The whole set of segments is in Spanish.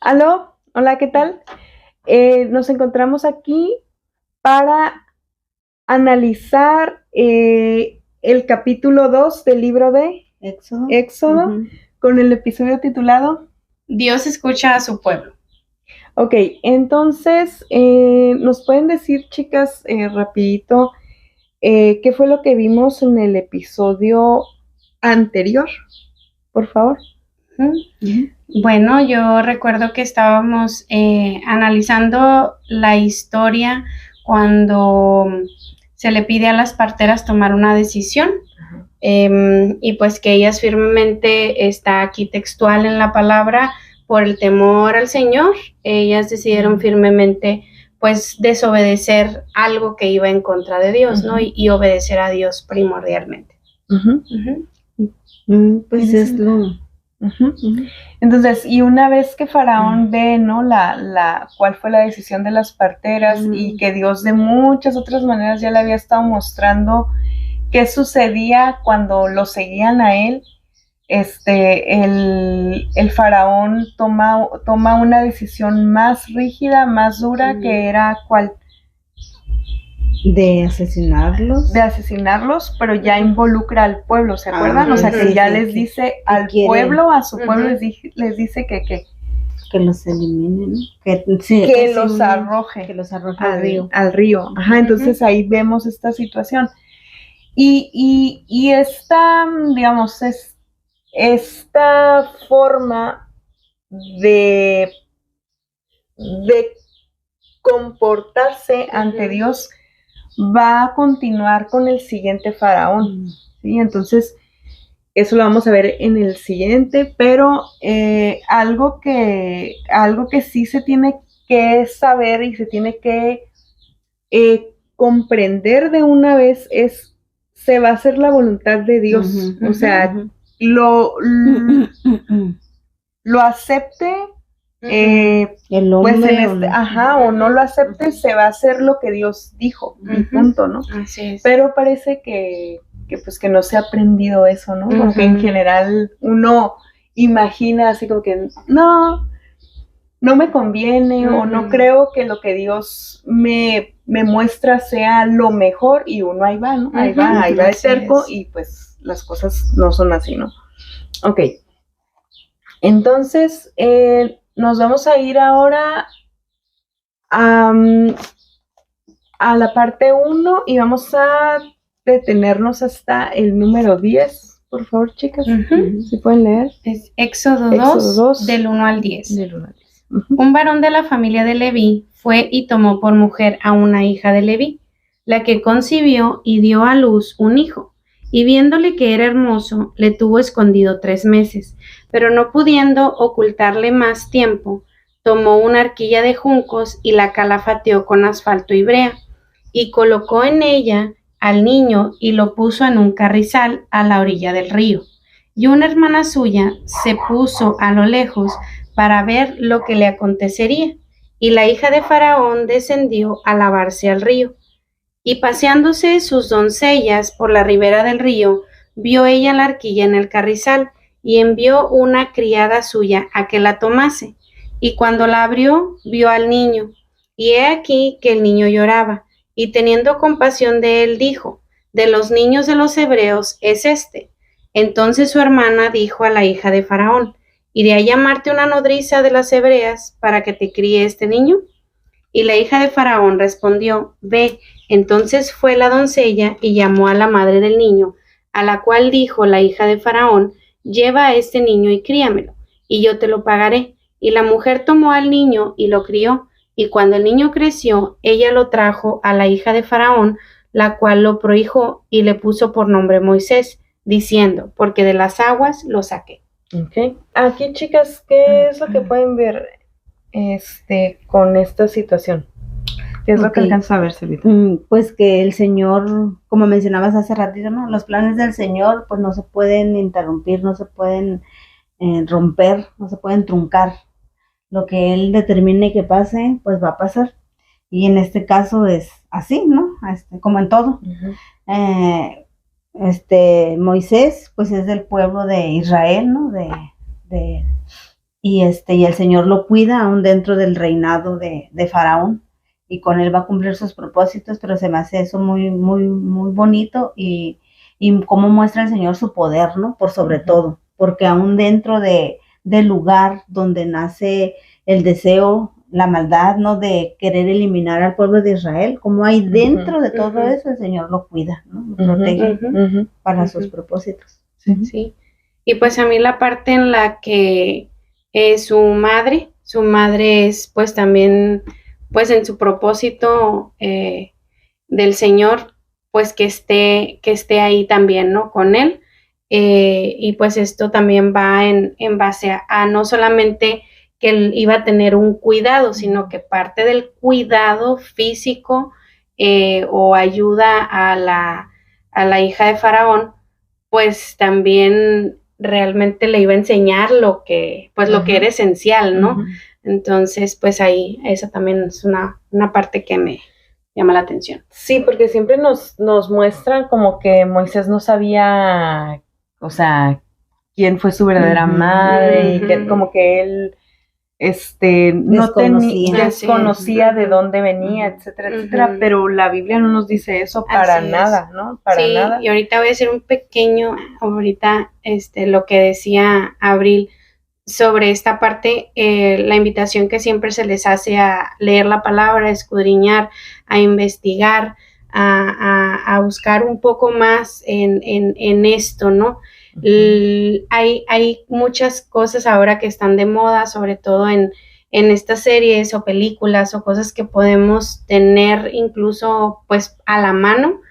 Aló, hola, ¿qué tal? Nos encontramos aquí para analizar el capítulo 2 del libro de Éxodo, con el episodio titulado Dios escucha a su pueblo. Ok, entonces, ¿nos pueden decir, chicas, rapidito, qué fue lo que vimos en el episodio anterior, por favor? Bueno, yo recuerdo que estábamos analizando la historia cuando se le pide a las parteras tomar una decisión, y pues que ellas firmemente, está aquí textual en la palabra, por el temor al Señor, ellas decidieron firmemente pues desobedecer algo que iba en contra de Dios, ¿no? Y obedecer a Dios primordialmente. Pues es lo... Entonces, y una vez que Faraón ve, ¿no? cuál fue la decisión de las parteras y que Dios de muchas otras maneras ya le había estado mostrando qué sucedía cuando lo seguían a él, el Faraón toma una decisión más rígida, más dura, que era ¿cuál? De asesinarlos. De asesinarlos, pero ya involucra al pueblo, ¿se acuerdan? O sea, que ya les dice al pueblo, a su pueblo les dice que los eliminen, ¿no? Que los arroje. Que los arroje al río. Ajá, entonces ahí vemos esta situación. Y esta, digamos, esta forma de comportarse ante Dios va a continuar con el siguiente faraón, ¿sí? Entonces, eso lo vamos a ver en el siguiente, pero algo que sí se tiene que saber y se tiene que comprender de una vez se va a hacer la voluntad de Dios, o sea, lo acepte, el hombre, pues o no lo acepte, se va a hacer lo que Dios dijo, punto, ¿no? Así es. Pero parece que pues que no se ha aprendido eso, ¿no? Porque en general uno imagina así como que no me conviene o no creo que lo que Dios me muestra sea lo mejor, y uno ahí va, ¿no? Ahí va de cerco, y pues las cosas no son así, ¿no? Ok. Entonces, nos vamos a ir ahora a la parte 1 y vamos a detenernos hasta el número 10. Por favor, chicas, si pueden leer. Es Éxodo 2, del 1 al 10. Un varón de la familia de Leví fue y tomó por mujer a una hija de Leví, la que concibió y dio a luz un hijo, y viéndole que era hermoso, le tuvo escondido 3 meses, pero no pudiendo ocultarle más tiempo, tomó una arquilla de juncos y la calafateó con asfalto y brea, y colocó en ella al niño y lo puso en un carrizal a la orilla del río. Y una hermana suya se puso a lo lejos para ver lo que le acontecería, y la hija de Faraón descendió a lavarse al río. Y paseándose sus doncellas por la ribera del río, vio ella la arquilla en el carrizal, y envió una criada suya a que la tomase. Y cuando la abrió, vio al niño, y he aquí que el niño lloraba, y teniendo compasión de él, dijo: de los niños de los hebreos es este. Entonces su hermana dijo a la hija de Faraón: ¿iré a llamarte una nodriza de las hebreas para que te críe este niño? Y la hija de Faraón respondió: ve. Entonces fue la doncella y llamó a la madre del niño, a la cual dijo la hija de Faraón: lleva a este niño y críamelo, y yo te lo pagaré. Y la mujer tomó al niño y lo crió, y cuando el niño creció, ella lo trajo a la hija de Faraón, la cual lo prohijó y le puso por nombre Moisés, diciendo: porque de las aguas lo saqué. Okay. Aquí, chicas, ¿qué es lo que pueden ver con esta situación? ¿Qué es lo que alcanza a ver, Silvita? Pues que el Señor, como mencionabas hace ratito, ¿no? Los planes del Señor pues no se pueden interrumpir, no se pueden romper, no se pueden truncar. Lo que Él determine que pase, pues va a pasar. Y en este caso es así, ¿no? Como en todo. Moisés, pues es del pueblo de Israel, ¿no? y el Señor lo cuida aún dentro del reinado de Faraón, y con él va a cumplir sus propósitos, pero se me hace eso muy, muy, muy bonito, y cómo muestra el Señor su poder, ¿no? Por sobre todo, porque aún dentro del lugar donde nace el deseo, la maldad, ¿no? De querer eliminar al pueblo de Israel, como hay dentro de todo eso, el Señor lo cuida, ¿no? Lo protege para sus propósitos. Sí. Y pues a mí la parte en la que su madre es pues también, pues en su propósito del Señor, pues que esté ahí también, ¿no? Con él. Y pues esto también va en base a no solamente que él iba a tener un cuidado, sino que parte del cuidado físico o ayuda a la hija de Faraón, pues también realmente le iba a enseñar lo que era esencial, ¿no? Entonces, pues ahí, esa también es una parte que me llama la atención. Sí, porque siempre nos muestran como que Moisés no sabía, o sea, quién fue su verdadera madre, y que como que él desconocía de dónde venía, etcétera, etcétera, pero la Biblia no nos dice eso para nada, ¿no? Para nada. Y ahorita voy a hacer un pequeño, lo que decía Abril sobre esta parte, la invitación que siempre se les hace a leer la palabra, a escudriñar, a investigar, a buscar un poco más en esto, ¿no? Hay muchas cosas ahora que están de moda, sobre todo en estas series o películas o cosas que podemos tener incluso pues a la mano,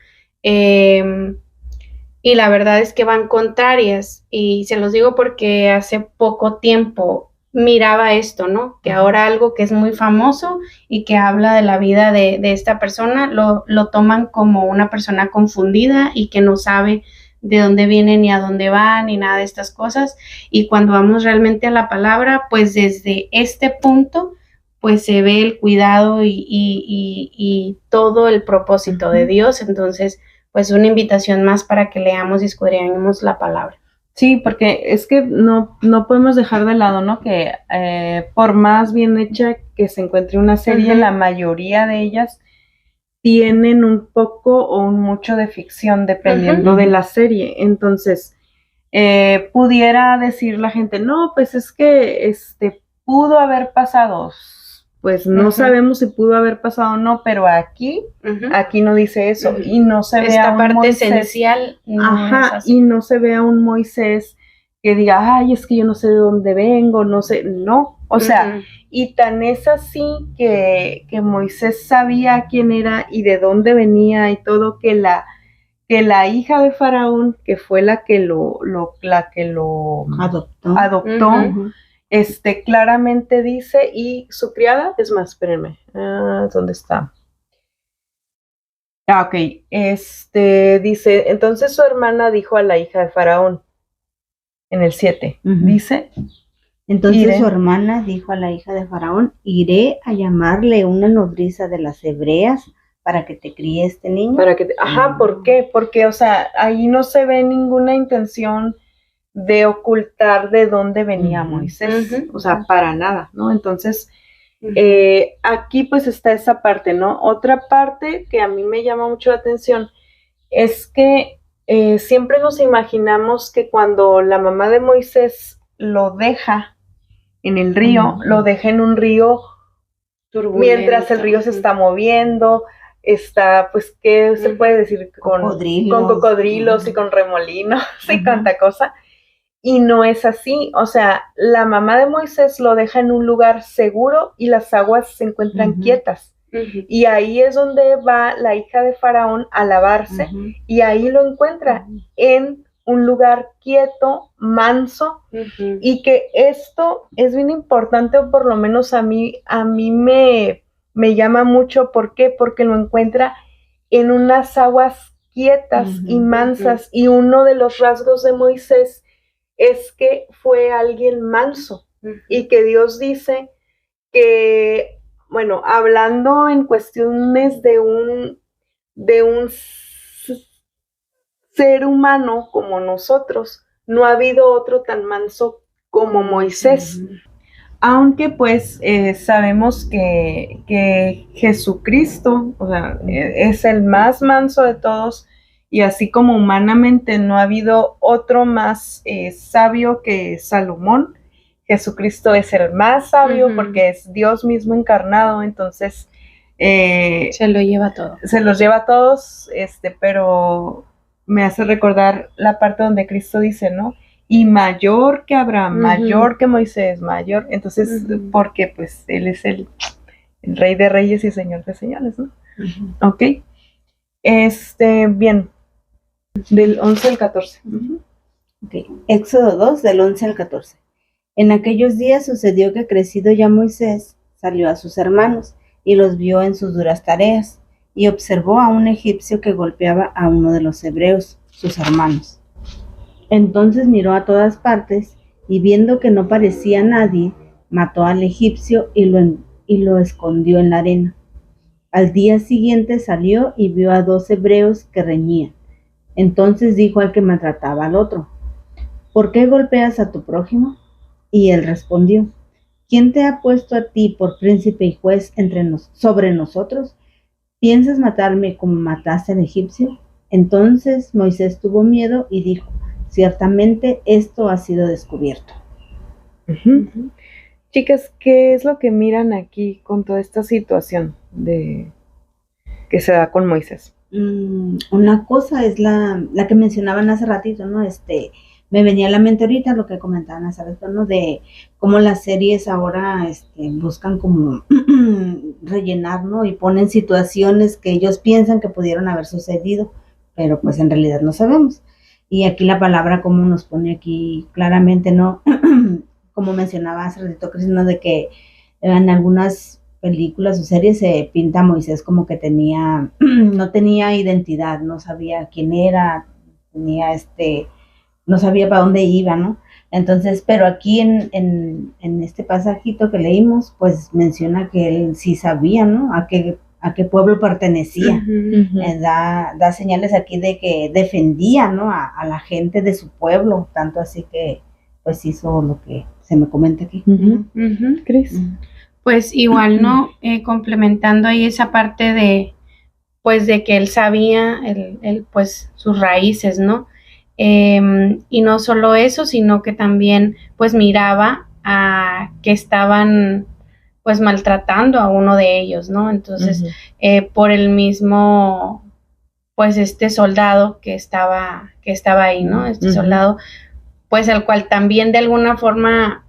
y la verdad es que van contrarias, y se los digo porque hace poco tiempo miraba esto, ¿no? Que ahora algo que es muy famoso y que habla de la vida de esta persona, lo toman como una persona confundida y que no sabe de dónde viene ni a dónde va ni nada de estas cosas, y cuando vamos realmente a la palabra, pues desde este punto pues se ve el cuidado y todo el propósito de Dios. Entonces pues una invitación más para que leamos y escudriñemos la palabra. Sí, porque es que no podemos dejar de lado, ¿no? Que por más bien hecha que se encuentre una serie, la mayoría de ellas tienen un poco o un mucho de ficción, dependiendo de la serie. Entonces, pudiera decir la gente, no, pues es que pudo haber pasado. Pues no sabemos si pudo haber pasado o no, pero aquí no dice eso, y no se ve a un parte Moisés esencial. Y no se ve a un Moisés que diga, ay, es que yo no sé de dónde vengo, no sé, no, o sea, y tan es así que Moisés sabía quién era y de dónde venía y todo, que la hija de Faraón, que fue la que lo adoptó, claramente dice, y su criada, es más, espérenme, ¿dónde está? Ok, dice, entonces su hermana dijo a la hija de Faraón, en el 7, dice. Entonces su hermana dijo a la hija de Faraón, iré a llamarle una nodriza de las hebreas para que te críe este niño. ¿Por qué? Porque, o sea, ahí no se ve ninguna intención de ocultar de dónde venía Moisés, o sea, para nada, ¿no? Entonces, aquí pues está esa parte, ¿no? Otra parte que a mí me llama mucho la atención es que siempre nos imaginamos que cuando la mamá de Moisés lo deja en el río, lo deja en un río turbulento, mientras el río se está moviendo, está, pues, ¿qué se puede decir? Con cocodrilos y con remolinos y tanta cosa. Y no es así, o sea, la mamá de Moisés lo deja en un lugar seguro y las aguas se encuentran quietas. Y ahí es donde va la hija de Faraón a lavarse, y ahí lo encuentra en un lugar quieto, manso, y que esto es bien importante, o por lo menos a mí me llama mucho. ¿Por qué? Porque lo encuentra en unas aguas quietas y mansas, y uno de los rasgos de Moisés es que fue alguien manso, y que Dios dice que, bueno, hablando en cuestiones de un ser humano como nosotros, no ha habido otro tan manso como Moisés. Aunque pues sabemos que Jesucristo, o sea, es el más manso de todos, y así como humanamente no ha habido otro más sabio que Salomón, Jesucristo es el más sabio porque es Dios mismo encarnado, entonces se lo lleva todo. Se los lleva a todos, pero me hace recordar la parte donde Cristo dice, ¿no? Y mayor que Abraham, mayor que Moisés, mayor, entonces, porque pues él es el rey de reyes y señor de señores, ¿no? Ok. Bien, del 11 al 14. Okay. Éxodo 2, del 11 al 14. En aquellos días sucedió que crecido ya Moisés salió a sus hermanos y los vio en sus duras tareas, y observó a un egipcio que golpeaba a uno de los hebreos, sus hermanos. Entonces miró a todas partes, y viendo que no parecía nadie, mató al egipcio y lo escondió en la arena. Al día siguiente salió y vio a 2 hebreos que reñían. Entonces dijo al que maltrataba al otro: ¿por qué golpeas a tu prójimo? Y él respondió: ¿quién te ha puesto a ti por príncipe y juez sobre nosotros? ¿Piensas matarme como mataste al egipcio? Entonces Moisés tuvo miedo y dijo: ciertamente esto ha sido descubierto. Chicas, ¿qué es lo que miran aquí con toda esta situación que se da con Moisés? Una cosa es la que mencionaban hace ratito, ¿no? Me venía a la mente ahorita lo que comentaban hace rato, ¿no? De cómo las series ahora buscan como rellenar, ¿no? Y ponen situaciones que ellos piensan que pudieron haber sucedido, pero pues en realidad no sabemos. Y aquí la palabra como nos pone aquí claramente, ¿no? Como mencionaba hace ratito, Cristina, de que en algunas películas o series se pinta a Moisés como que no tenía identidad, no sabía quién era, no sabía para dónde iba, ¿no? Entonces, pero aquí en este pasajito que leímos, pues menciona que él sí sabía, ¿no? A qué pueblo pertenecía. Da señales aquí de que defendía, ¿no? A la gente de su pueblo, tanto así que pues hizo lo que se me comenta aquí. ¿Crees? Pues igual, ¿no? Complementando ahí esa parte de que él sabía pues sus raíces, ¿no? Y no solo eso, sino que también pues miraba a que estaban pues maltratando a uno de ellos, ¿no? Entonces, por el mismo, pues soldado que estaba ahí, ¿no? Soldado, pues al cual también de alguna forma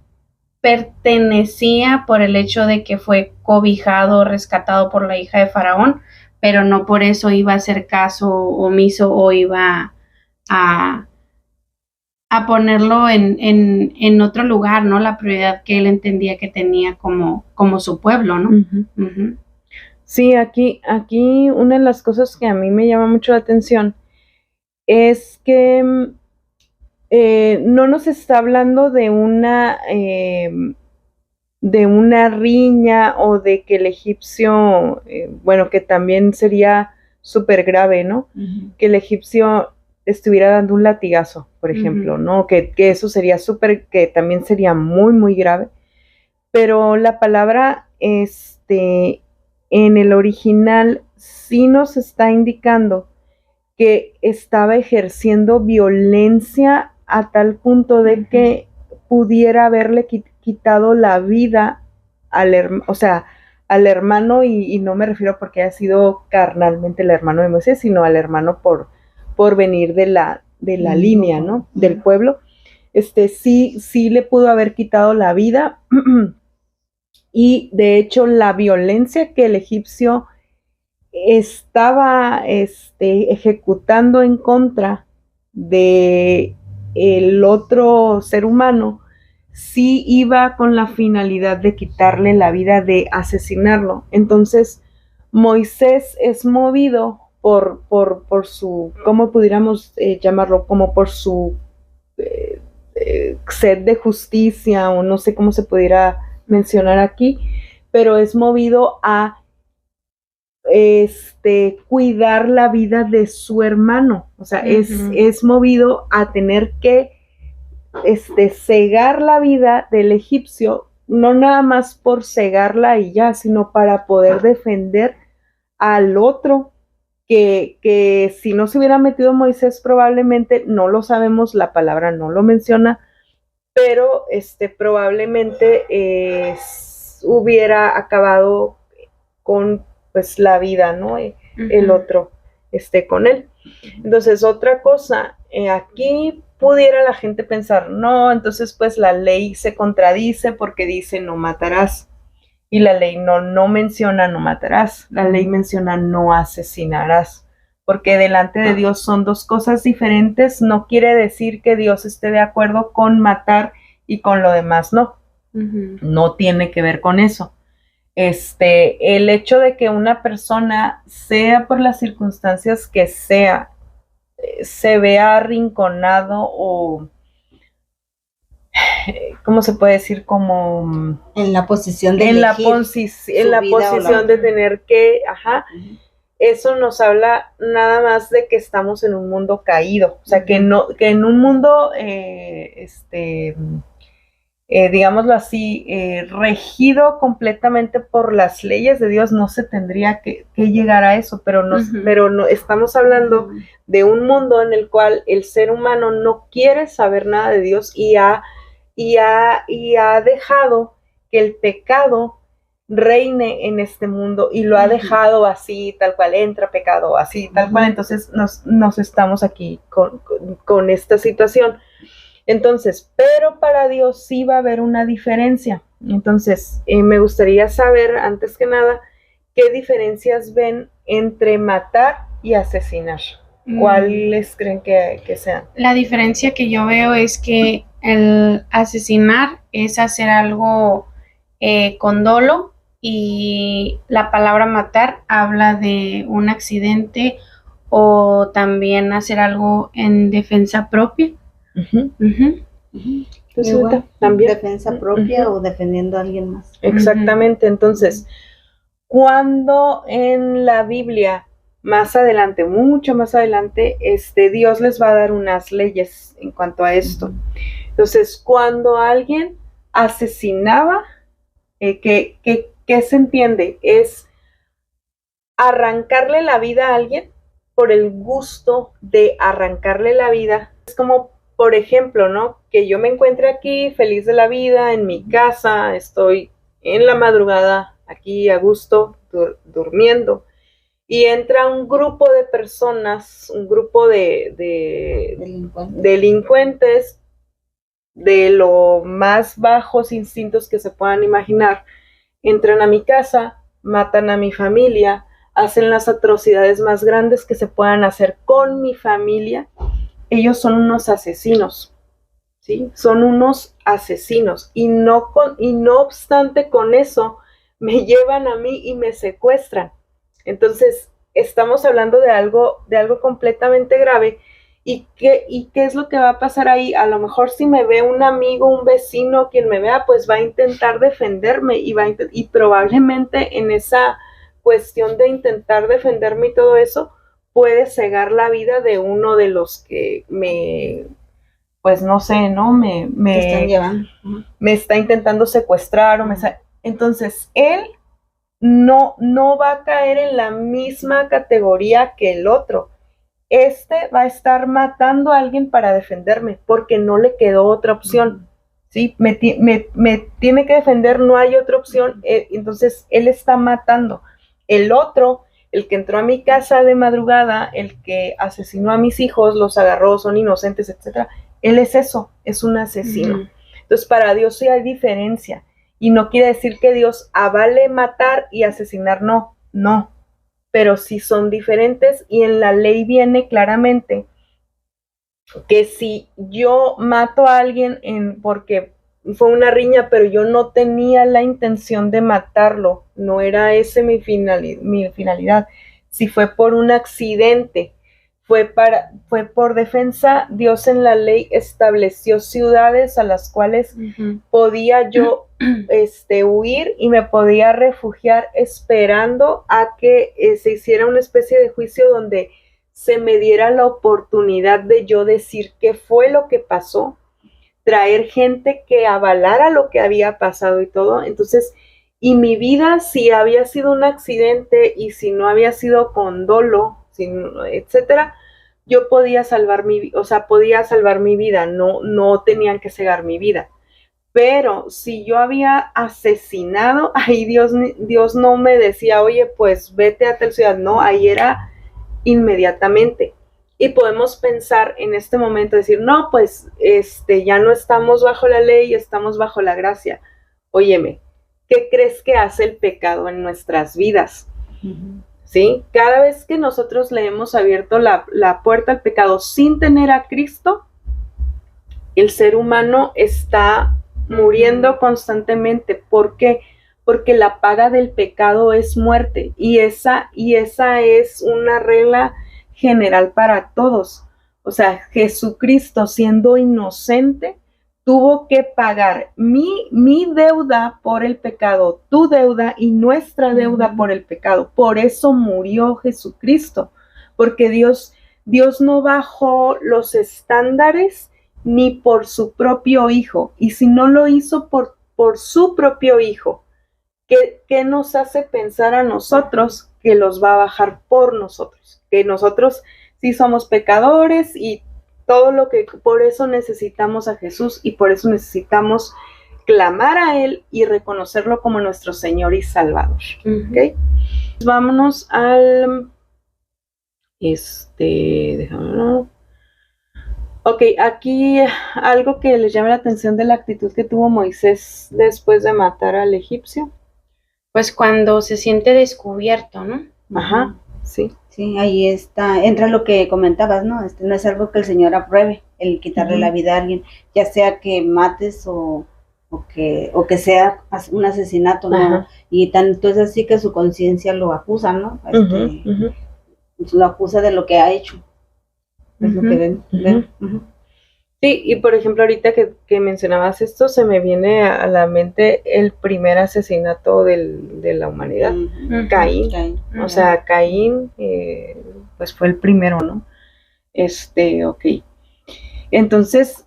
pertenecía por el hecho de que fue cobijado, rescatado por la hija de Faraón, pero no por eso iba a hacer caso omiso o iba a ponerlo en otro lugar, ¿no? La prioridad que él entendía que tenía como su pueblo, ¿no? Sí, aquí una de las cosas que a mí me llama mucho la atención es que no nos está hablando de una riña o de que el egipcio, que también sería súper grave, ¿no? Que el egipcio estuviera dando un latigazo, por ejemplo, ¿no? Que eso sería que también sería muy, muy grave. Pero la palabra, en el original sí nos está indicando que estaba ejerciendo violencia a tal punto de que pudiera haberle quitado la vida al hermano, y no me refiero porque haya sido carnalmente el hermano de Moisés, sino al hermano por venir de la línea, ¿no? Del pueblo. Sí le pudo haber quitado la vida, y de hecho la violencia que el egipcio estaba ejecutando en contra de el otro ser humano, sí iba con la finalidad de quitarle la vida, de asesinarlo. Entonces Moisés es movido por su, ¿cómo pudiéramos llamarlo? Como por su sed de justicia, o no sé cómo se pudiera mencionar aquí, pero es movido a cuidar la vida de su hermano. O sea, es movido a tener que cegar la vida del egipcio no nada más por cegarla y ya, sino para poder defender al otro, que si no se hubiera metido Moisés probablemente, no lo sabemos, la palabra no lo menciona, pero probablemente hubiera acabado con pues la vida, ¿no? El otro con él. Entonces, otra cosa, aquí pudiera la gente pensar, no, entonces pues la ley se contradice porque dice no matarás. Y la ley no menciona no matarás, la ley menciona no asesinarás, porque delante de Dios son dos cosas diferentes. No quiere decir que Dios esté de acuerdo con matar y con lo demás no. No tiene que ver con eso. El hecho de que una persona, sea por las circunstancias que sea, se vea arrinconado o ¿cómo se puede decir? Como en la posición de de tener que, eso nos habla nada más de que estamos en un mundo caído, o sea, que en un mundo, digámoslo así, regido completamente por las leyes de Dios, no se tendría que llegar a eso, pero no estamos hablando de un mundo en el cual el ser humano no quiere saber nada de Dios y ha dejado que el pecado reine en este mundo y lo ha dejado así, tal cual, entra pecado, así, tal cual. Entonces nos estamos aquí con esta situación. Entonces, pero para Dios sí va a haber una diferencia. Entonces, me gustaría saber, antes que nada, ¿qué diferencias ven entre matar y asesinar? ¿Cuáles creen que sean? La diferencia que yo veo es que el asesinar es hacer algo con dolo, y la palabra matar habla de un accidente o también hacer algo en defensa propia. Entonces, igual, también defensa propia o defendiendo a alguien más. Exactamente. Entonces, cuando en la Biblia más adelante, mucho más adelante, Dios les va a dar unas leyes en cuanto a esto. Entonces, cuando alguien asesinaba, ¿qué se entiende? Es arrancarle la vida a alguien por el gusto de arrancarle la vida. Es como, por ejemplo, ¿no? Que yo me encuentre aquí feliz de la vida, en mi casa, estoy en la madrugada, aquí a gusto, durmiendo. Y entra un grupo de personas, un grupo de delincuentes de los más bajos instintos que se puedan imaginar. Entran a mi casa, matan a mi familia, hacen las atrocidades más grandes que se puedan hacer con mi familia. Ellos son unos asesinos, ¿sí? Son unos asesinos. Y no obstante con eso, me llevan a mí y me secuestran. Entonces, estamos hablando de algo completamente grave. ¿Y qué es lo que va a pasar ahí? A lo mejor si me ve un amigo, un vecino, quien me vea, pues va a intentar defenderme y probablemente en esa cuestión de intentar defenderme y todo eso, puede cegar la vida de uno de los que pues no sé, ¿no? Me están llevando. Me está intentando secuestrar entonces él no va a caer en la misma categoría que el otro. Va a estar matando a alguien para defenderme, porque no le quedó otra opción, ¿sí? Me tiene que defender, no hay otra opción, entonces él está matando. El otro, el que entró a mi casa de madrugada, el que asesinó a mis hijos, los agarró, son inocentes, etcétera, él es eso, es un asesino. Entonces, para Dios sí hay diferencia, y no quiere decir que Dios avale matar y asesinar, no, pero sí son diferentes, y en la ley viene claramente que si yo mato a alguien porque fue una riña, pero yo no tenía la intención de matarlo, no era ese mi finalidad, si fue por un accidente, fue por defensa, Dios en la ley estableció ciudades a las cuales podía yo huir y me podía refugiar esperando a que se hiciera una especie de juicio donde se me diera la oportunidad de yo decir qué fue lo que pasó, traer gente que avalara lo que había pasado y todo. Entonces, y mi vida, si había sido un accidente y si no había sido con dolo, etcétera, yo podía salvar podía salvar mi vida, no tenían que cegar mi vida. Pero si yo había asesinado, ahí Dios no me decía, oye, pues vete a tal ciudad, no, ahí era inmediatamente. Y podemos pensar en este momento, decir, no, pues ya no estamos bajo la ley, estamos bajo la gracia. Óyeme, ¿qué crees que hace el pecado en nuestras vidas? ¿Sí? Cada vez que nosotros le hemos abierto la puerta al pecado sin tener a Cristo, el ser humano está muriendo constantemente. ¿Por qué? Porque la paga del pecado es muerte, y esa es una regla general para todos. O sea, Jesucristo, siendo inocente, tuvo que pagar mi deuda por el pecado, tu deuda y nuestra deuda por el pecado. Por eso murió Jesucristo, porque Dios no bajó los estándares ni por su propio Hijo. Y si no lo hizo por su propio Hijo, ¿qué nos hace pensar a nosotros que los va a bajar por nosotros? Que nosotros sí somos pecadores y todo lo que, por eso necesitamos a Jesús y por eso necesitamos clamar a Él y reconocerlo como nuestro Señor y Salvador. ¿Okay? Vámonos al déjame. Ok, aquí algo que les llama la atención de la actitud que tuvo Moisés después de matar al egipcio. Pues cuando se siente descubierto, ¿no? Ajá, sí. Sí, ahí entra lo que comentabas, ¿no? No es algo que el Señor apruebe, el quitarle la vida a alguien, ya sea que mates o que sea un asesinato, ¿no? Y tanto es así que su conciencia lo acusa, ¿no? Lo acusa de lo que ha hecho. Es lo que ven. Sí, y por ejemplo, ahorita que mencionabas esto, se me viene a la mente el primer asesinato de la humanidad, Caín. O sea, Caín, pues fue el primero, ¿no? Ok. Entonces,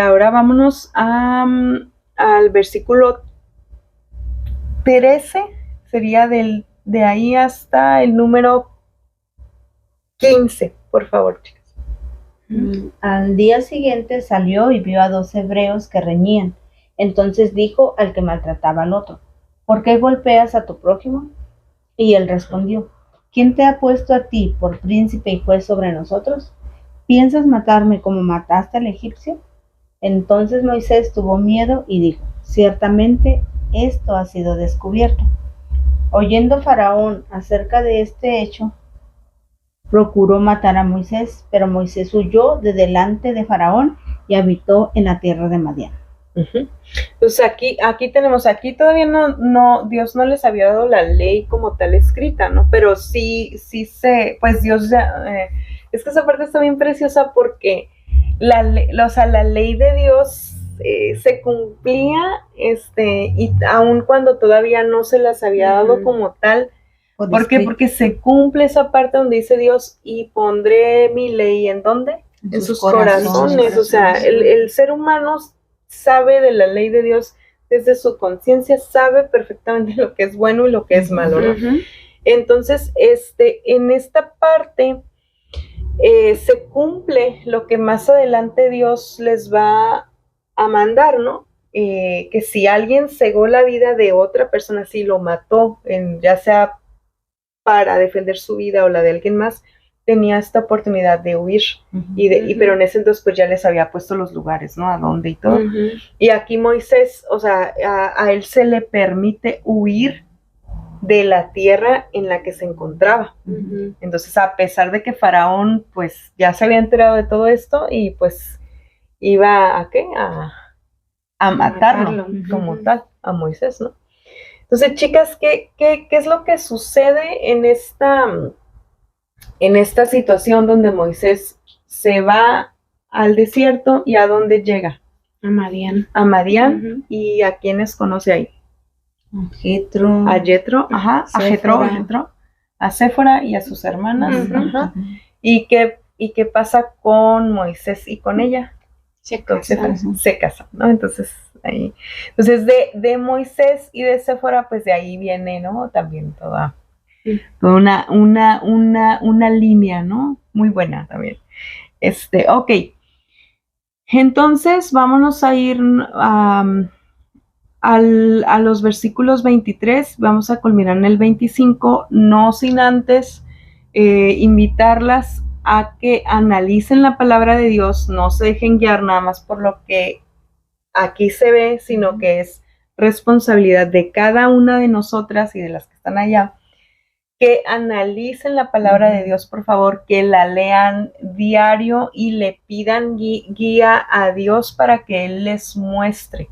ahora vámonos al versículo 13, sería de ahí hasta el número 15, por favor, chicas. Al día siguiente salió y vio a 2 hebreos que reñían. Entonces dijo al que maltrataba al otro: ¿por qué golpeas a tu prójimo? Y él respondió: ¿quién te ha puesto a ti por príncipe y juez sobre nosotros? ¿Piensas matarme como mataste al egipcio? Entonces Moisés tuvo miedo y dijo: ciertamente esto ha sido descubierto. Oyendo Faraón acerca de este hecho, procuró matar a Moisés, pero Moisés huyó de delante de Faraón y habitó en la tierra de Madián. Pues aquí todavía no, Dios no les había dado la ley como tal escrita, ¿no? Pero sí pues Dios ya, es que esa parte está bien preciosa porque la ley de Dios se cumplía, y aun cuando todavía no se las había dado como tal. ¿Por qué? Porque se cumple esa parte donde dice Dios: y pondré mi ley, ¿en dónde? En sus corazones. O sea, el ser humano sabe de la ley de Dios desde su conciencia, sabe perfectamente lo que es bueno y lo que es malo, ¿no? Entonces, en esta parte se cumple lo que más adelante Dios les va a mandar, ¿no? Que si alguien cegó la vida de otra persona, si lo mató, ya sea para defender su vida o la de alguien más, tenía esta oportunidad de huir, pero en ese entonces pues ya les había puesto los lugares, ¿no? A dónde y todo. Y aquí Moisés, o sea, a él se le permite huir de la tierra en la que se encontraba. Entonces, a pesar de que Faraón pues ya se había enterado de todo esto y pues iba a matarlo como tal, a Moisés, ¿no? Entonces, chicas, ¿qué es lo que sucede en esta situación donde Moisés se va al desierto y a dónde llega? A Madián. A Madián. ¿Y a quiénes conoce ahí? A Jetro, a Séfora y a sus hermanas. ¿Y qué pasa con Moisés y con ella? se casan, ¿no? Entonces, ahí. Entonces, de Moisés y de Séfora, pues de ahí viene, ¿no? También toda una línea, ¿no? Muy buena también. Ok. Entonces, vámonos a ir a los versículos 23, vamos a culminar en el 25, no sin antes invitarlas a que analicen la palabra de Dios, no se dejen guiar nada más por lo que aquí se ve, sino que es responsabilidad de cada una de nosotras y de las que están allá, que analicen la palabra de Dios, por favor, que la lean diario y le pidan guía a Dios para que Él les muestre.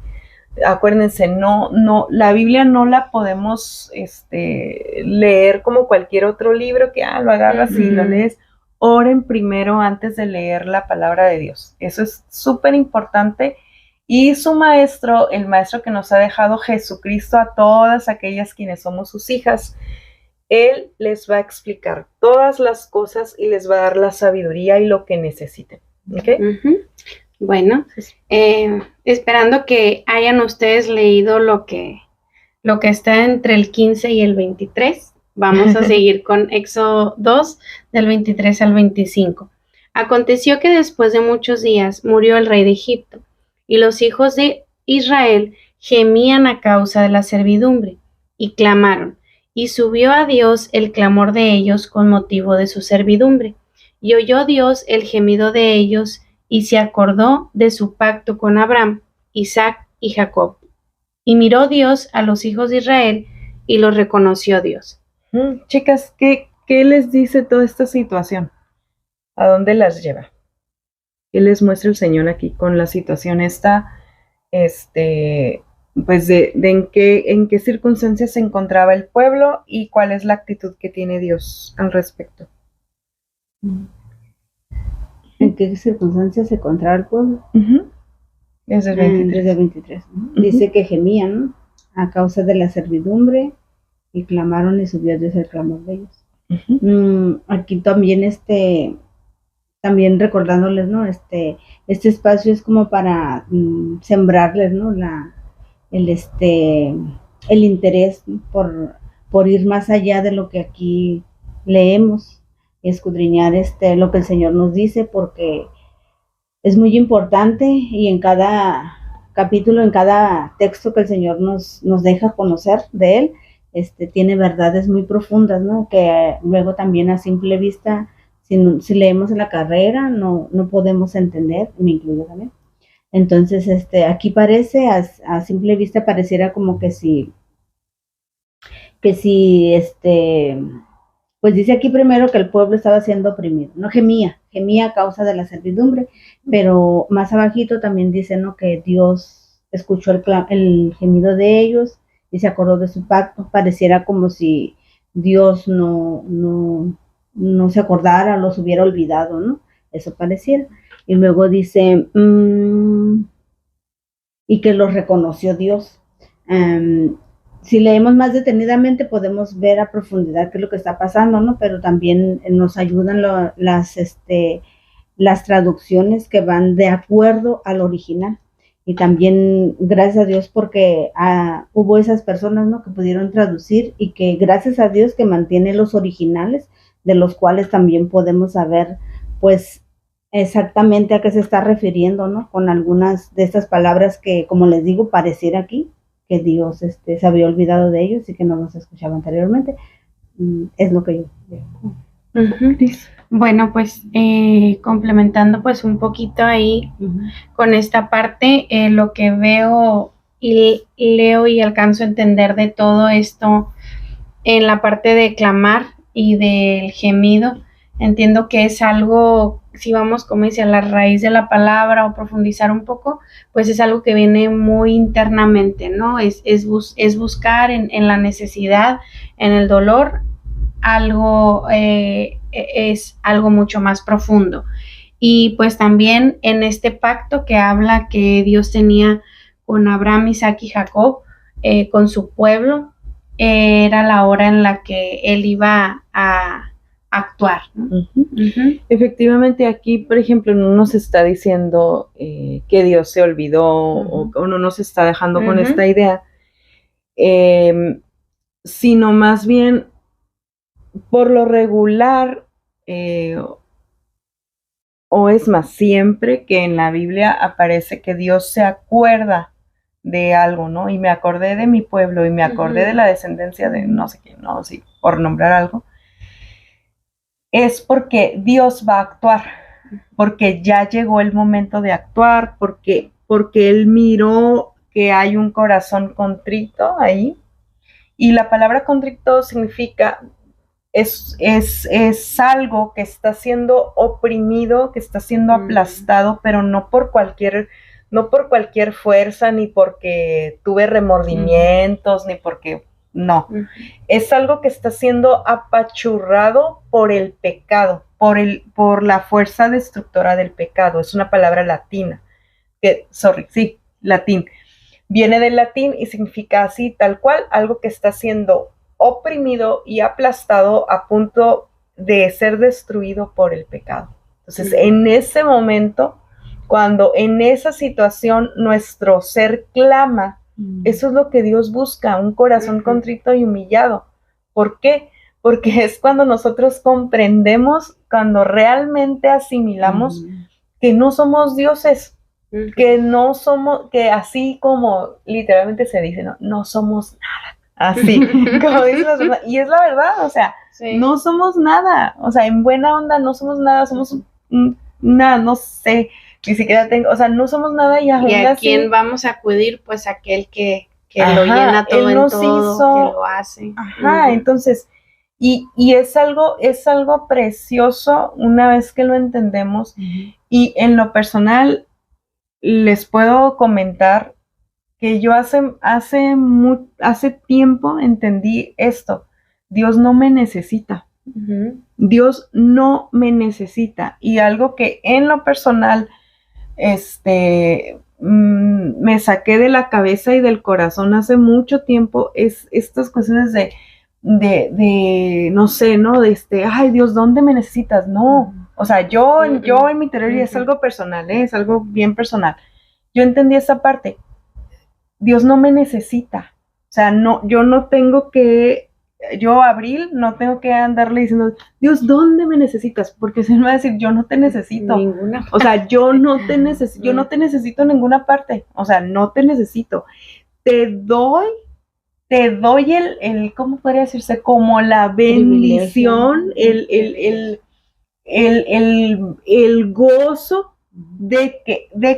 Acuérdense, no, la Biblia no la podemos leer como cualquier otro libro que lo agarras y lo lees. Oren primero antes de leer la palabra de Dios. Eso es súper importante. Y su maestro, el maestro que nos ha dejado Jesucristo a todas aquellas quienes somos sus hijas, Él les va a explicar todas las cosas y les va a dar la sabiduría y lo que necesiten. ¿Okay? Bueno, esperando que hayan ustedes leído lo que está entre el 15 y el 23. Vamos a seguir con Éxodo 2, del 23 al 25. Aconteció que después de muchos días murió el rey de Egipto, y los hijos de Israel gemían a causa de la servidumbre, y clamaron, y subió a Dios el clamor de ellos con motivo de su servidumbre. Y oyó Dios el gemido de ellos, y se acordó de su pacto con Abraham, Isaac y Jacob. Y miró Dios a los hijos de Israel, y los reconoció Dios. Chicas, ¿qué les dice toda esta situación? ¿A dónde las lleva? ¿Qué les muestra el Señor aquí con la situación esta? Pues de en qué circunstancias se encontraba el pueblo y cuál es la actitud que tiene Dios al respecto. ¿En qué circunstancias se encontraba el pueblo? Desde el 23. Desde el 23. Dice que gemían a causa de la servidumbre y clamaron y subió Dios el clamor de ellos. Aquí también también recordándoles, ¿no? Este espacio es como para sembrarles, ¿no? El interés por ir más allá de lo que aquí leemos y escudriñar lo que el Señor nos dice, porque es muy importante y en cada capítulo, en cada texto que el Señor nos deja conocer de Él, tiene verdades muy profundas, ¿no? Que luego también a simple vista, si leemos en la carrera, no podemos entender, me incluyo también. Entonces, aquí parece, a simple vista pareciera como que si, pues dice aquí primero que el pueblo estaba siendo oprimido, no gemía a causa de la servidumbre, pero más abajito también dice, ¿no? Que Dios escuchó el gemido de ellos y se acordó de su pacto. Pareciera como si Dios no se acordara, los hubiera olvidado, ¿no? Eso pareciera. Y luego dice, y que los reconoció Dios. Si leemos más detenidamente podemos ver a profundidad qué es lo que está pasando, ¿no? Pero también nos ayudan las traducciones que van de acuerdo al original. Y también gracias a Dios porque hubo esas personas, ¿no? Que pudieron traducir y que gracias a Dios que mantiene los originales, de los cuales también podemos saber, pues, exactamente a qué se está refiriendo, ¿no? Con algunas de estas palabras que, como les digo, pareciera aquí que Dios se había olvidado de ellos y que no los escuchaba anteriormente. Es lo que yo veo. Bueno, pues complementando pues un poquito ahí con esta parte, lo que veo y leo y alcanzo a entender de todo esto en la parte de clamar y del gemido, entiendo que es algo, si vamos como dice a la raíz de la palabra o profundizar un poco, pues es algo que viene muy internamente, ¿no? Es buscar en la necesidad, en el dolor, algo es algo mucho más profundo. Y pues también en este pacto que habla que Dios tenía con Abraham, Isaac y Jacob, con su pueblo, era la hora en la que él iba a actuar, ¿no? Efectivamente, aquí, por ejemplo, no nos está diciendo que Dios se olvidó o no nos está dejando con esta idea, sino más bien, por lo regular, o es más, siempre que en la Biblia aparece que Dios se acuerda de algo, ¿no? Y me acordé de mi pueblo y me acordé de la descendencia de no sé quién, ¿no? Sí, por nombrar algo. Es porque Dios va a actuar, porque ya llegó el momento de actuar, porque Él miró que hay un corazón contrito ahí. Y la palabra contrito significa, es algo que está siendo oprimido, que está siendo aplastado, pero no por cualquier fuerza, ni porque tuve remordimientos, ni porque, no. Es algo que está siendo apachurrado por el pecado, por la fuerza destructora del pecado. Es una palabra latina, latín. Viene del latín y significa así, tal cual, algo que está siendo oprimido y aplastado a punto de ser destruido por el pecado. Entonces, en ese momento, cuando en esa situación nuestro ser clama, eso es lo que Dios busca, un corazón contrito y humillado. ¿Por qué? Porque es cuando nosotros comprendemos, cuando realmente asimilamos que no somos dioses, que no somos, que así como literalmente se dice, no somos nada. Así, como dicen las personas, y es la verdad, o sea, no somos nada, o sea, en buena onda no somos nada, somos nada, no sé, ni siquiera o sea, no somos nada y aún ¿Y a así, quién vamos a acudir? Pues aquel que lo llena todo en todo, que lo hace. Entonces, y es algo precioso una vez que lo entendemos, y en lo personal les puedo comentar que yo hace tiempo entendí esto. Dios no me necesita. Dios no me necesita. Y algo que en lo personal me saqué de la cabeza y del corazón hace mucho tiempo es estas cuestiones de no sé, ¿no? Ay, Dios, ¿dónde me necesitas? No. O sea, yo en mi interior, y es algo personal, es algo bien personal. Yo entendí esa parte. Dios no me necesita. O sea, yo no tengo que, Abril, no tengo que andarle diciendo, Dios, ¿dónde me necesitas? Porque se me va a decir, yo no te necesito. Ninguna. O sea, yo no te necesito en ninguna parte. O sea, no te necesito. Te doy el ¿cómo podría decirse? Como la bendición, el gozo de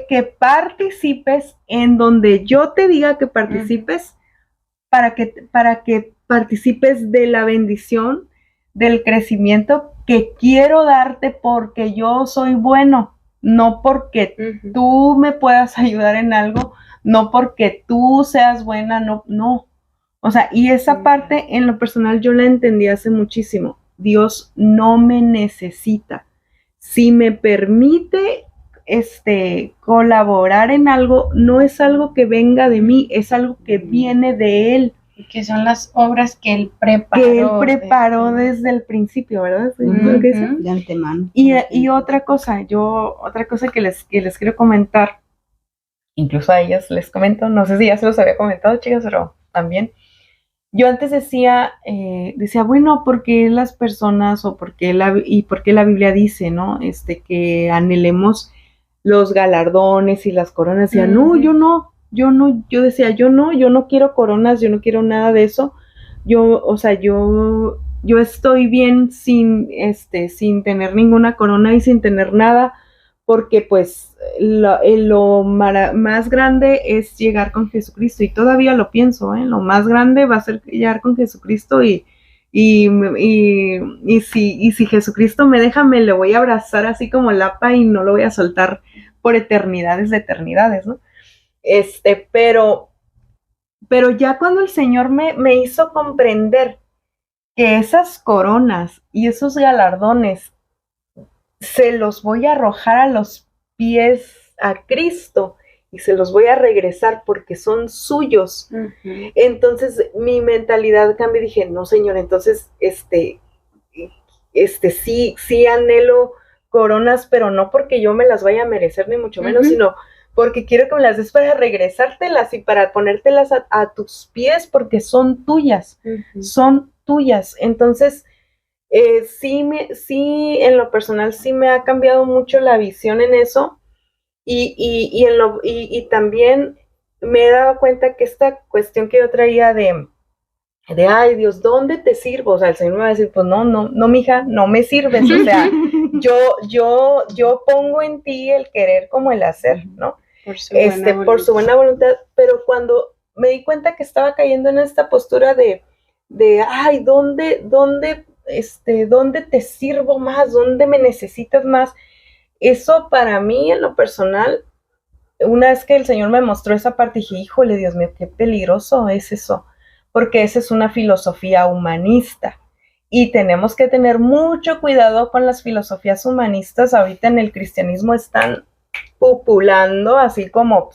que participes en donde yo te diga que participes, para que participes de la bendición, del crecimiento que quiero darte, porque yo soy bueno, no porque tú me puedas ayudar en algo, no porque tú seas buena, no. O sea, y esa parte en lo personal yo la entendí hace muchísimo. Dios no me necesita. Si me permite colaborar en algo, no es algo que venga de mí, es algo que viene de Él. Que son las obras que Él preparó. Desde el principio, ¿verdad? De antemano. Y otra cosa que les quiero comentar, incluso a ellas les comento, no sé si ya se los había comentado, chicas, pero también. Yo antes decía, bueno, ¿por qué las personas o por qué la Biblia dice, ¿no? Que anhelemos los galardones y las coronas. Decía, no, yo no quiero coronas, yo no quiero nada de eso. Yo estoy bien sin tener ninguna corona y sin tener nada, porque pues lo más grande es llegar con Jesucristo, y todavía lo pienso, lo más grande va a ser llegar con Jesucristo, y si Jesucristo me deja, me lo voy a abrazar así como lapa y no lo voy a soltar por eternidades de eternidades, ¿no? Pero ya cuando el Señor me hizo comprender que esas coronas y esos galardones se los voy a arrojar a los pies a Cristo y se los voy a regresar porque son suyos. Entonces mi mentalidad cambió y dije, no, Señor, entonces sí anhelo coronas, pero no porque yo me las vaya a merecer, ni mucho menos, sino porque quiero que me las des para regresártelas y para ponértelas a tus pies, porque son tuyas, son tuyas. Entonces, sí, en lo personal sí me ha cambiado mucho la visión en eso, y también me he dado cuenta que esta cuestión que yo traía de ay Dios, ¿dónde te sirvo? O sea, el Señor me va a decir, pues no, mija, no me sirves, o sea, yo pongo en ti el querer como el hacer, ¿no? Por su buena voluntad, pero cuando me di cuenta que estaba cayendo en esta postura de ay, ¿dónde te sirvo más? ¿Dónde me necesitas más? Eso para mí, en lo personal, una vez que el Señor me mostró esa parte, dije, híjole, Dios mío, qué peligroso es eso, porque esa es una filosofía humanista, y tenemos que tener mucho cuidado con las filosofías humanistas. Ahorita en el cristianismo están pupulando, así como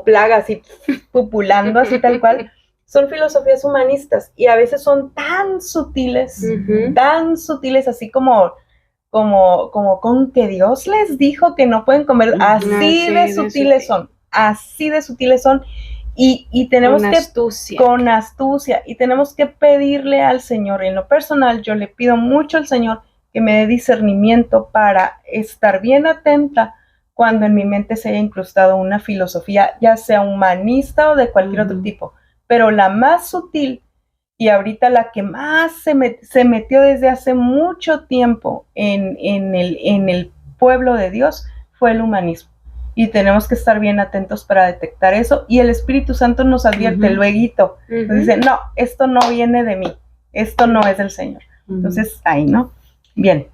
plaga, así pupulando, así tal cual. Son filosofías humanistas, y a veces son tan sutiles, así como con que Dios les dijo que no pueden comer, así de sutiles son, y tenemos con astucia, y tenemos que pedirle al Señor. En lo personal, yo le pido mucho al Señor que me dé discernimiento para estar bien atenta cuando en mi mente se haya incrustado una filosofía, ya sea humanista o de cualquier otro tipo, pero la más sutil, y ahorita la que más se metió desde hace mucho tiempo en el pueblo de Dios, fue el humanismo. Y tenemos que estar bien atentos para detectar eso. Y el Espíritu Santo nos advierte lueguito. Nos dice, no, esto no viene de mí. Esto no es del Señor. Entonces, ahí, ¿no? Bien.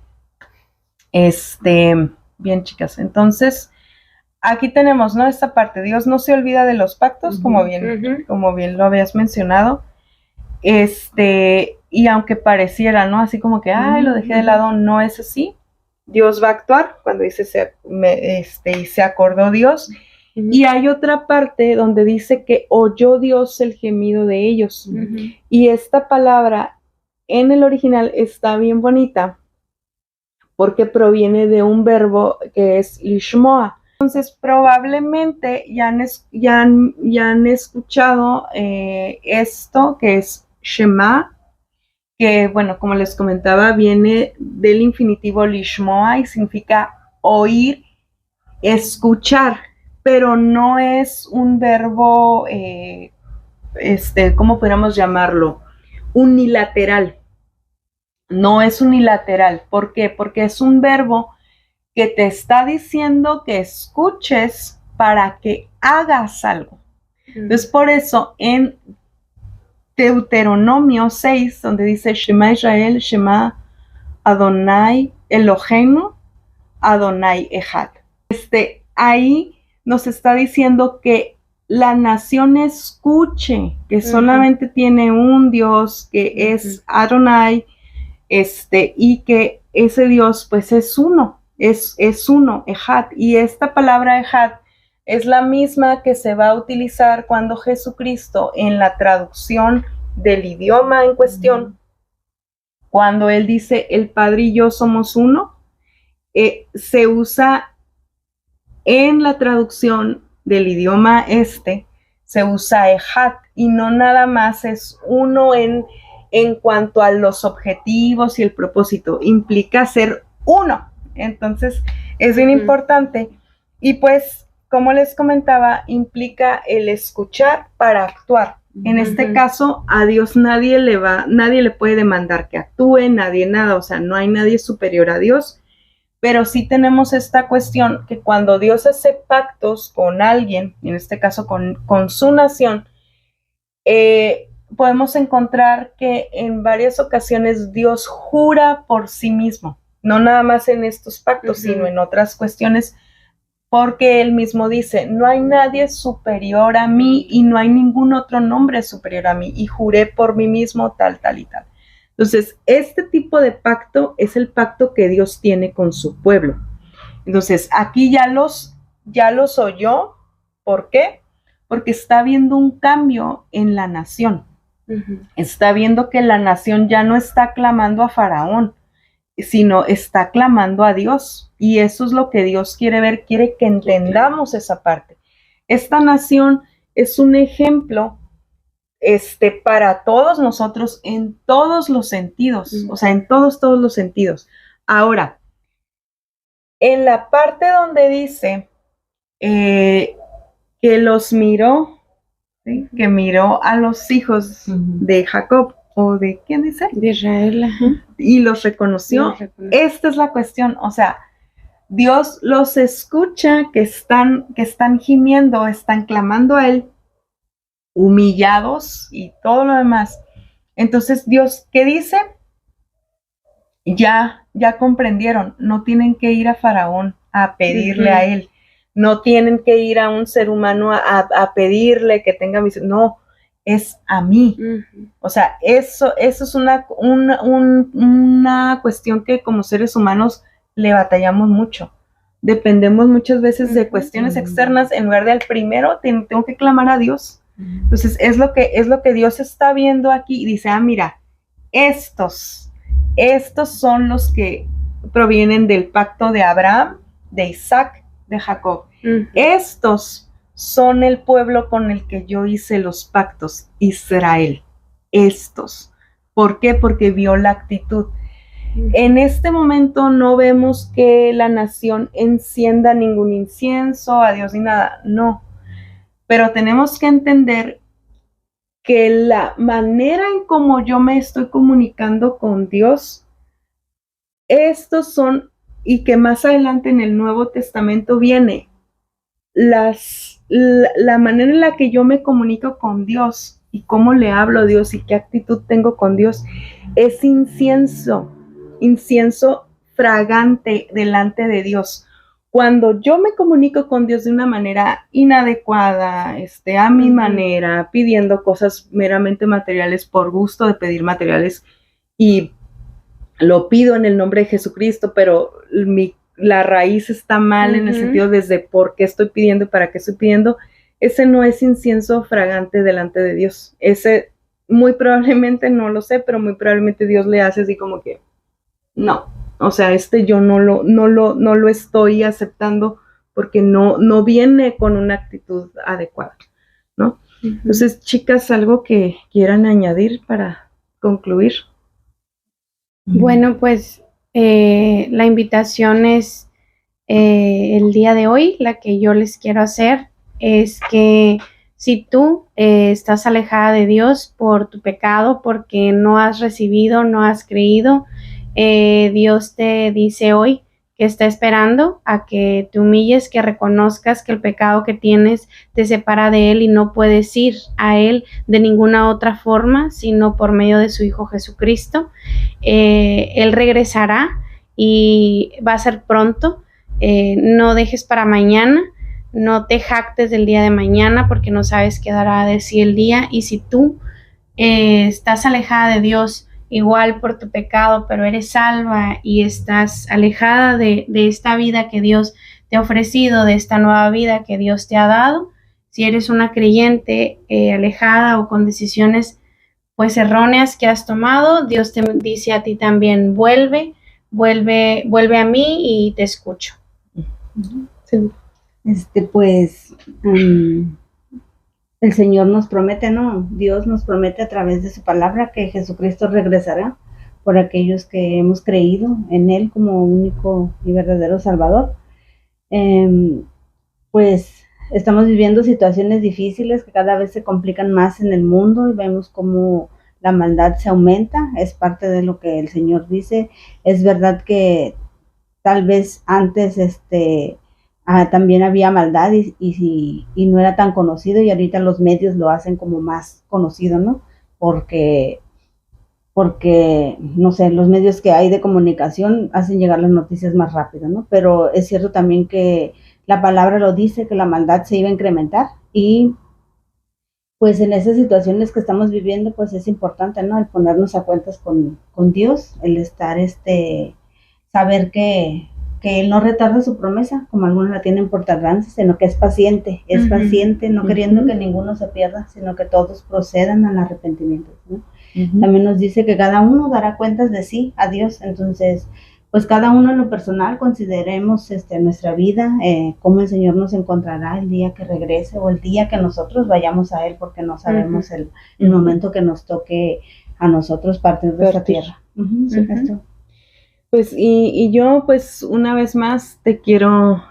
Bien, chicas. Entonces, aquí tenemos, ¿no? Esta parte. Dios no se olvida de los pactos, como bien lo habías mencionado. Y aunque pareciera, ¿no? Así como que, ay, lo dejé de lado, no es así. Dios va a actuar cuando dice y se acordó Dios. Y hay otra parte donde dice que oyó Dios el gemido de ellos. Y esta palabra en el original está bien bonita porque proviene de un verbo que es lishmoa. Entonces probablemente ya han escuchado esto que es Shema, que, bueno, como les comentaba, viene del infinitivo lishmoa y significa oír, escuchar, pero no es un verbo, ¿cómo podríamos llamarlo? Unilateral. No es unilateral. ¿Por qué? Porque es un verbo que te está diciendo que escuches para que hagas algo. Entonces, por eso, en Deuteronomio 6, donde dice Shema Israel, Shema Adonai Eloheinu, Adonai Echad. Ahí nos está diciendo que la nación escuche que solamente tiene un Dios, que es Adonai, y que ese Dios pues es uno, es uno, Echad. Y esta palabra Echad es la misma que se va a utilizar cuando Jesucristo, en la traducción del idioma en cuestión, cuando él dice el Padre y yo somos uno, se usa en la traducción del idioma se usa Echad, y no nada más es uno en cuanto a los objetivos y el propósito, implica ser uno. Entonces es bien importante, y pues como les comentaba, implica el escuchar para actuar. En este caso, a Dios nadie le puede demandar que actúe, nadie nada, o sea, no hay nadie superior a Dios, pero sí tenemos esta cuestión que cuando Dios hace pactos con alguien, en este caso con su nación, podemos encontrar que en varias ocasiones Dios jura por sí mismo, no nada más en estos pactos, sino en otras cuestiones, porque él mismo dice, no hay nadie superior a mí y no hay ningún otro nombre superior a mí, y juré por mí mismo tal, tal y tal. Entonces, este tipo de pacto es el pacto que Dios tiene con su pueblo. Entonces, aquí ya los oyó. ¿Por qué? Porque está habiendo un cambio en la nación. Está viendo que la nación ya no está clamando a Faraón, sino está clamando a Dios. Y eso es lo que Dios quiere ver, quiere que entendamos esa parte. Esta nación es un ejemplo para todos nosotros en todos los sentidos, o sea, en todos los sentidos. Ahora, en la parte donde dice que los miró, ¿sí? Que miró a los hijos de Jacob, o de, ¿quién dice? De Israel, y los reconoció. Esta es la cuestión, o sea, Dios los escucha que están gimiendo, están clamando a Él, humillados y todo lo demás. Entonces, Dios, ¿qué dice? Ya comprendieron, no tienen que ir a Faraón a pedirle a él, no tienen que ir a un ser humano a pedirle que tenga misión, no, es a mí. O sea, eso es una cuestión que como seres humanos le batallamos mucho. Dependemos muchas veces de cuestiones externas, en lugar de al primero tengo que clamar a Dios. Entonces, es lo que Dios está viendo aquí y dice, mira, estos son los que provienen del pacto de Abraham, de Isaac, de Jacob. Estos son el pueblo con el que yo hice los pactos, Israel. Estos. ¿Por qué? Porque vio la actitud. En este momento no vemos que la nación encienda ningún incienso a Dios ni nada, no. Pero tenemos que entender que la manera en cómo yo me estoy comunicando con Dios, estos son, y que más adelante en el Nuevo Testamento viene, la manera en la que yo me comunico con Dios y cómo le hablo a Dios y qué actitud tengo con Dios, es incienso fragante delante de Dios. Cuando yo me comunico con Dios de una manera inadecuada, a mi manera, pidiendo cosas meramente materiales por gusto de pedir materiales, y lo pido en el nombre de Jesucristo, pero la raíz está mal en el sentido desde por qué estoy pidiendo y para qué estoy pidiendo, ese no es incienso fragante delante de Dios. Ese muy probablemente, no lo sé, pero muy probablemente Dios le hace así como que, no. O sea, yo no lo estoy aceptando porque no viene con una actitud adecuada, ¿no? Entonces, chicas, ¿algo que quieran añadir para concluir? Bueno, pues la invitación es el día de hoy, la que yo les quiero hacer es que si tú estás alejada de Dios por tu pecado, porque no has recibido, no has creído, Dios te dice hoy que está esperando a que te humilles, que reconozcas que el pecado que tienes te separa de Él y no puedes ir a Él de ninguna otra forma, sino por medio de su Hijo Jesucristo. Él regresará y va a ser pronto. No dejes para mañana, no te jactes del día de mañana porque no sabes qué dará de sí el día. Y si tú estás alejada de Dios, igual por tu pecado, pero eres salva y estás alejada de esta vida que Dios te ha ofrecido, de esta nueva vida que Dios te ha dado, si eres una creyente alejada o con decisiones pues erróneas que has tomado, Dios te dice a ti también, vuelve a mí y te escucho. Sí. Pues el Señor nos promete, ¿no? Dios nos promete a través de su palabra que Jesucristo regresará por aquellos que hemos creído en Él como único y verdadero Salvador. Pues estamos viviendo situaciones difíciles que cada vez se complican más en el mundo y vemos cómo la maldad se aumenta. Es parte de lo que el Señor dice. Es verdad que tal vez antes también había maldad y no era tan conocido, y ahorita los medios lo hacen como más conocido, ¿no? Porque, no sé, los medios que hay de comunicación hacen llegar las noticias más rápido, ¿no? Pero es cierto también que la palabra lo dice, que la maldad se iba a incrementar, y pues en esas situaciones que estamos viviendo, pues es importante, ¿no? El ponernos a cuentas con Dios, el estar, saber que que Él no retarda su promesa, como algunos la tienen por tardanza, sino que es paciente, no queriendo que ninguno se pierda, sino que todos procedan al arrepentimiento, ¿no? También nos dice que cada uno dará cuentas de sí a Dios. Entonces, pues cada uno en lo personal consideremos nuestra vida, cómo el Señor nos encontrará el día que regrese o el día que nosotros vayamos a Él, porque no sabemos el momento que nos toque a nosotros partir de esta tierra. Pues y yo pues una vez más te quiero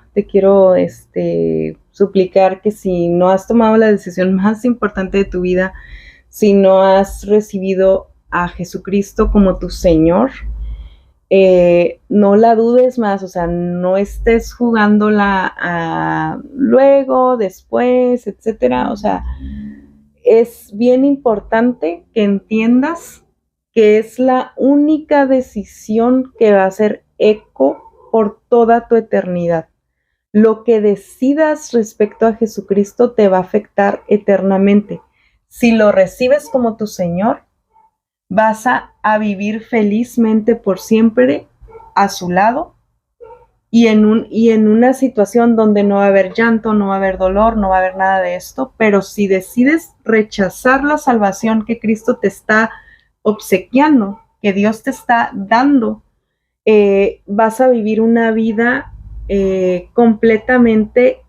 suplicar que si no has tomado la decisión más importante de tu vida, si no has recibido a Jesucristo como tu Señor, no la dudes más, o sea, no estés jugándola a luego, después, etcétera. O sea, es bien importante que entiendas que es la única decisión que va a hacer eco por toda tu eternidad. Lo que decidas respecto a Jesucristo te va a afectar eternamente. Si lo recibes como tu Señor, vas a vivir felizmente por siempre a su lado y en una situación donde no va a haber llanto, no va a haber dolor, no va a haber nada de esto. Pero si decides rechazar la salvación que Cristo te está obsequiando, que Dios te está dando, vas a vivir una vida completamente,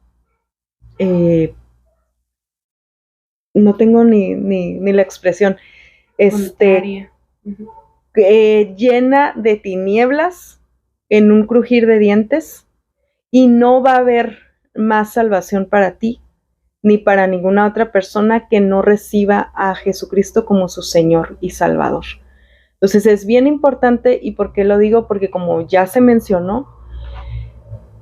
no tengo ni la expresión, llena de tinieblas, en un crujir de dientes, y no va a haber más salvación para ti ni para ninguna otra persona que no reciba a Jesucristo como su Señor y Salvador. Entonces es bien importante. ¿Y por qué lo digo? Porque como ya se mencionó,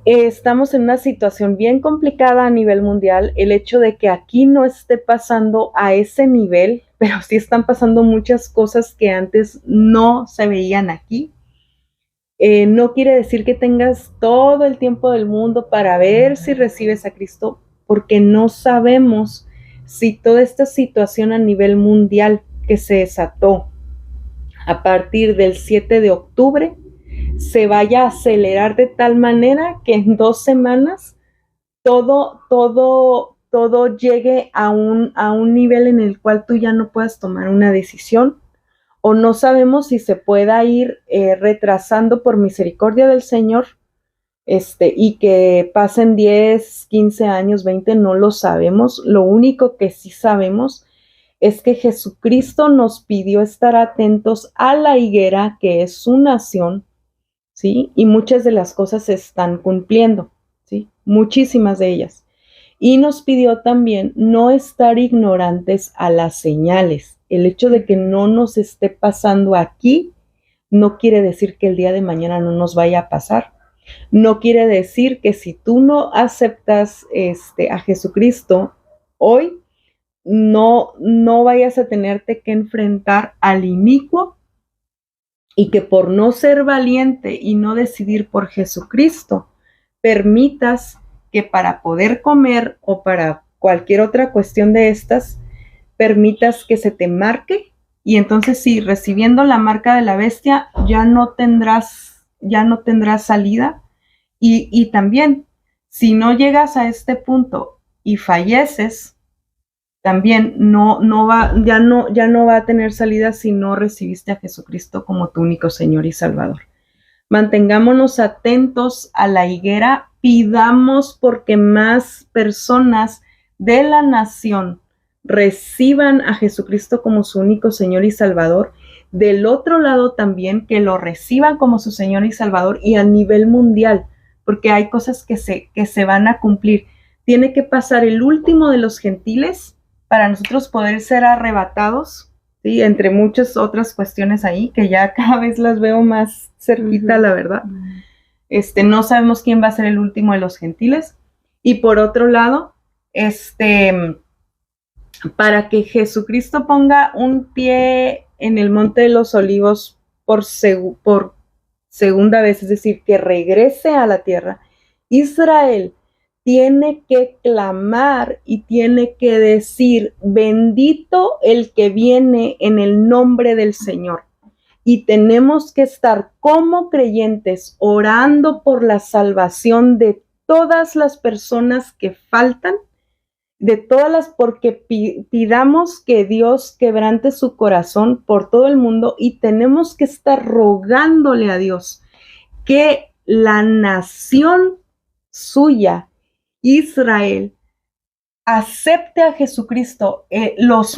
estamos en una situación bien complicada a nivel mundial. El hecho de que aquí no esté pasando a ese nivel, pero sí están pasando muchas cosas que antes no se veían aquí. No quiere decir que tengas todo el tiempo del mundo para ver si recibes a Cristo, porque no sabemos si toda esta situación a nivel mundial que se desató a partir del 7 de octubre se vaya a acelerar de tal manera que en 2 semanas todo llegue a un nivel en el cual tú ya no puedas tomar una decisión, o no sabemos si se pueda ir retrasando por misericordia del Señor, y que pasen 10, 15 años, 20, no lo sabemos. Lo único que sí sabemos es que Jesucristo nos pidió estar atentos a la higuera, que es su nación, ¿sí? Y muchas de las cosas se están cumpliendo, ¿sí? Muchísimas de ellas. Y nos pidió también no estar ignorantes a las señales. El hecho de que no nos esté pasando aquí no quiere decir que el día de mañana no nos vaya a pasar. No quiere decir que si tú no aceptas a Jesucristo hoy, no vayas a tenerte que enfrentar al inicuo, y que por no ser valiente y no decidir por Jesucristo, permitas que para poder comer o para cualquier otra cuestión de estas, permitas que se te marque, y entonces sí, recibiendo la marca de la bestia, ya no tendrás salida. Y también, si no llegas a este punto y falleces, también ya no va a tener salida si no recibiste a Jesucristo como tu único Señor y Salvador. Mantengámonos atentos a la higuera, pidamos porque más personas de la nación reciban a Jesucristo como su único Señor y Salvador. Del otro lado también, que lo reciban como su Señor y Salvador, y a nivel mundial, porque hay cosas que se van a cumplir. Tiene que pasar el último de los gentiles para nosotros poder ser arrebatados, ¿sí? Entre muchas otras cuestiones ahí, que ya cada vez las veo más cerquita, la verdad. No sabemos quién va a ser el último de los gentiles. Y por otro lado, para que Jesucristo ponga un pie en el Monte de los Olivos por segunda vez, es decir, que regrese a la tierra, Israel tiene que clamar y tiene que decir: bendito el que viene en el nombre del Señor. y tenemos que estar como creyentes orando por la salvación de todas las personas que faltan, porque pidamos que Dios quebrante su corazón por todo el mundo, y tenemos que estar rogándole a Dios que la nación suya, Israel, acepte a Jesucristo, los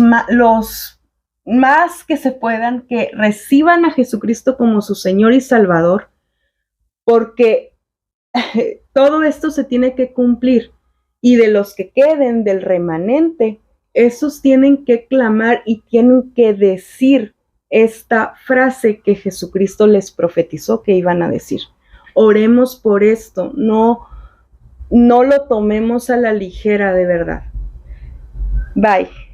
más que se puedan, que reciban a Jesucristo como su Señor y Salvador, porque todo esto se tiene que cumplir, y de los que queden, del remanente, esos tienen que clamar y tienen que decir esta frase que Jesucristo les profetizó que iban a decir. Oremos por esto, no lo tomemos a la ligera, de verdad. Bye.